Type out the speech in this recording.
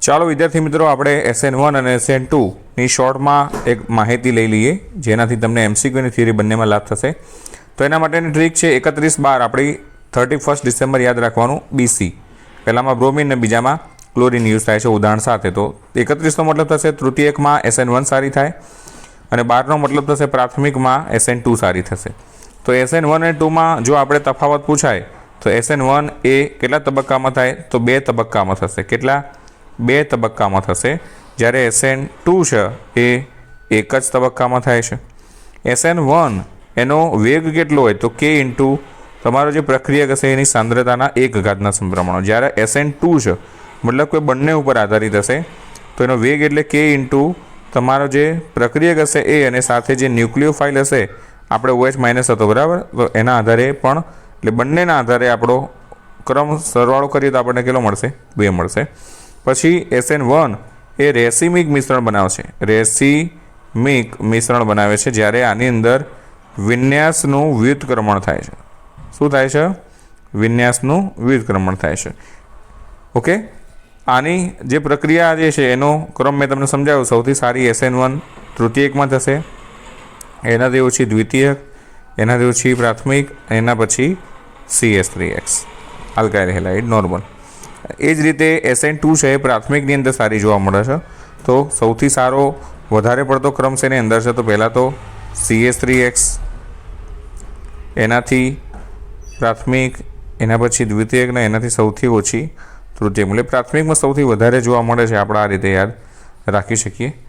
ચાલો વિદ્યાર્થી મિત્રો, આપણે SN1 અને SN2 ની શોર્ટમાં એક માહિતી લઈ લઈએ, જેનાથી તમને MCQ અને થિયરી બંનેમાં લાભ થશે. તો એના માટેની ટ્રીક છે 31/12 આપણી 31 ડિસેમ્બર યાદ રાખવાનું. BC પહેલામાં બ્રોમિન અને બીજામાં ક્લોરિન યુઝ થાય છે ઉદાહરણ સાથે. તો 31નો મતલબ થશે તૃતીયકમાં SN1 સારી થાય અને 12નો મતલબ થશે પ્રાથમિકમાં SN2 સારી થશે. તો SN1 અને 2માં જો આપણે તફાવત પૂછાય તો SN1 એ કેટલા તબક્કામાં થાય? તો 2 તબક્કામાં થશે. કેટલા? 2 તબક્કામાં થશે. જ્યારે SN2 છે એ એક જ તબક્કામાં થાય છે. SN1 એનો વેગ કેટલો હોય? તો K ઇન્ટુ તમારો જે પ્રક્રિયક હશે એની સાંદ્રતાના 1 ઘાતના સમપ્રમાણ. જ્યારે SN2 છે મતલબ કે બંને ઉપર આધારિત હશે, તો એનો વેગ એટલે K ઇન્ટુ તમારો જે પ્રક્રિયક હશે એ અને સાથે જે ન્યુક્લિયોફાઇલ હશે, આપણે OH- હતો બરાબર, તો એના આધારે પણ એટલે બંનેના આધારે આપણો ક્રમ સરવાળો કરીએ તો આપણને કેટલો મળશે? 2 મળશે. પછી SN1 એ રેસિમિક મિશ્રણ બનાવશે. રેસિમિક મિશ્રણ બનાવે છે જ્યારે આની અંદર વિન્યાસનું વ્યુત્ક્રમણ થાય છે. શું થાય છે? વિન્યાસનું વ્યુત્ક્રમણ થાય છે. ઓકે, આની જે પ્રક્રિયા જે છે એનો ક્રમ મેં તમને સમજાવ્યો. સૌથી સારી SN1 તૃતીયકમાં થશે, એનાથી ઓછી દ્વિતીયક, એનાથી ઓછી પ્રાથમિક, એના પછી CS3X આલ્કાઇલ હેલાઇડ નોર્મલ. એ જ રીતે SN2 છે એ પ્રાથમિકની અંદર સારી જોવા મળે છે. તો સૌથી સારો વધારે પડતો ક્રમ છે એની અંદર છે. તો પહેલાં તો CS3X, એનાથી પ્રાથમિક, એના પછી દ્વિતીયક ને એનાથી સૌથી ઓછી તૃતીયક. એટલે પ્રાથમિકમાં સૌથી વધારે જોવા મળે છે. આપણે આ રીતે યાદ રાખી શકીએ.